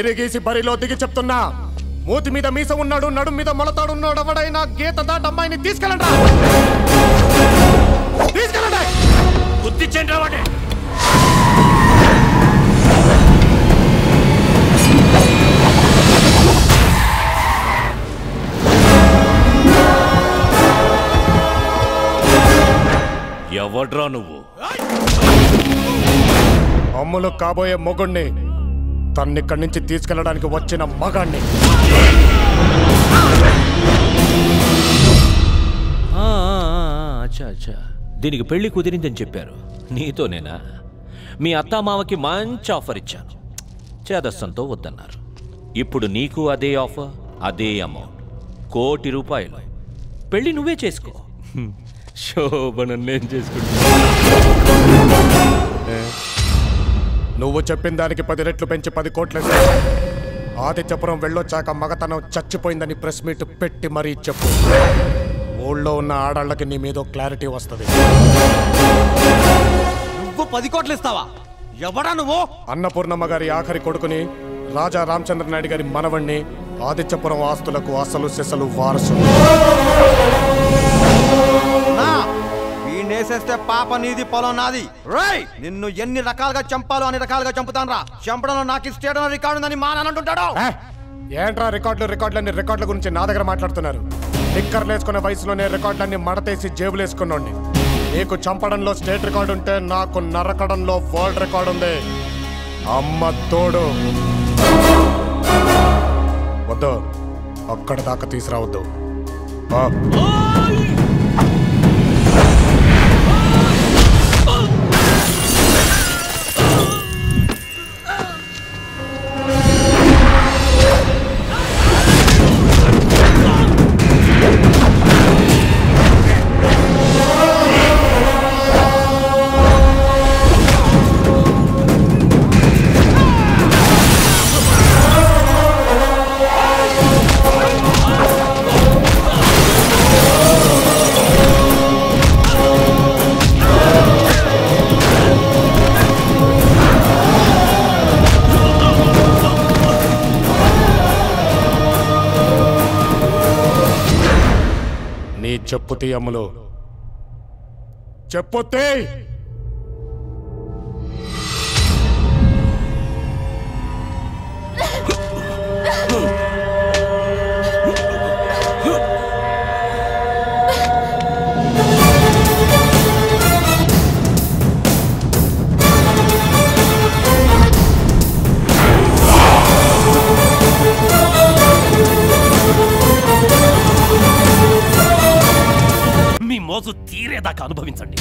ఇరిగేసి బరిలో దిగి చెప్తున్నా, మూతి మీద మీస ఉన్నాడు, నడుం మీద మొలతాడు ఉన్నాడు, ఎవడైనా గీత దాటి అమ్మాయిని తీసుకెళ్ళండి. తీసుకెళ్ళండి. గుర్తించండి రావండి. ఎవడ్రా నువ్వు? అమ్ములు కాబోయే మొగుణ్ణి, తన్నిక్కడి నుంచి తీసుకెళ్ళడానికి వచ్చిన మగాణ్ణి. అచ్చా అచ్చా, దీనికి పెళ్లి కుదిరిందని చెప్పారు. నీతోనేనా? మీ అత్తామావకి మంచి ఆఫర్ ఇచ్చాను, చేదస్తంతో వద్దన్నారు. ఇప్పుడు నీకు అదే ఆఫర్, అదే అమౌంట్, ₹1,00,00,000. పెళ్లి నువ్వే చేసుకో, శోభనం నేను చేసుకుంటా. నువ్వు చెప్పిన దానికి 10 రెట్లు పెంచి 10 కోట్లు. ఆదిత్యపురం వెళ్ళొచ్చాక మగతనం చచ్చిపోయిందని ప్రెస్ మీట్ పెట్టి మరీ చెప్పు. ఊళ్ళో ఉన్న ఆడాళ్ళకి నీ మీద క్లారిటీ వస్తుంది. నువ్వు 10 కోట్లు ఇస్తావా? ఎవడా నువ్వు? అన్నపూర్ణమ్మ గారి ఆఖరి కొడుకుని, రాజా రామచంద్ర నాయుడు గారి మనవణ్ణి, ఆదిత్యపురం ఆస్తులకు అసలు సెసలు వారసు. వీణేసేస్తే పాప నీది, పొలం నాది. రేయ్, నిన్ను ఎన్ని రకాలుగా చంపాలో అన్ని రకాలుగా చంపుతాను రా. చంపడంలో నాకు ఇష్టం రికార్డు ఉందని మా నాన్న అంటుంటాడు. ఏంట్రా రికార్డులన్నీ రికార్డుల గురించి నా దగ్గర మాట్లాడుతున్నారు? టిక్కర్లు వేసుకునే వయసులోనే రికార్డులన్నీ మడతేసి జేబులు వేసుకున్నాండి. నీకు చంపడంలో స్టేట్ రికార్డు ఉంటే నాకు నరకడంలో వరల్డ్ రికార్డు ఉంది. అమ్మ తోడు. వద్దు, అక్కడ దాకా తీసుకురావద్దు. చెప్పుతే అమ్ములు, చెప్పుతే. మోజు తీరేదాకా అనుభవించండి.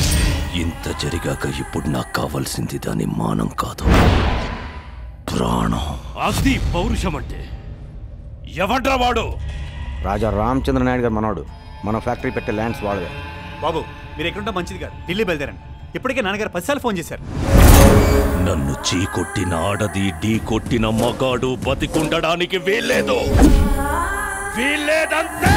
ఇంత జరిగాక ఇప్పుడు నాకు కావాల్సింది దాని మానం కాదు, ప్రాణం. అది పౌరుషం అంటే. ఎవడ్రా వాడు? రాజా రామచంద్ర నాయుడు గారు మనోడు. మన ఫ్యాక్టరీ పెట్టే ల్యాండ్స్ వాడవే. బాబు, మీరు ఎక్కడుంటే మంచిది కాదు, ఢిల్లీ బయలుదేరండి. ఇప్పటికే నాన్నగారు 10 సార్లు ఫోన్ చేశారు. నన్ను చీ కొట్టిన ఆడది, ఢీ కొట్టిన మగాడు బతికుండడానికి వీల్లేదు, వీల్లేదంతే.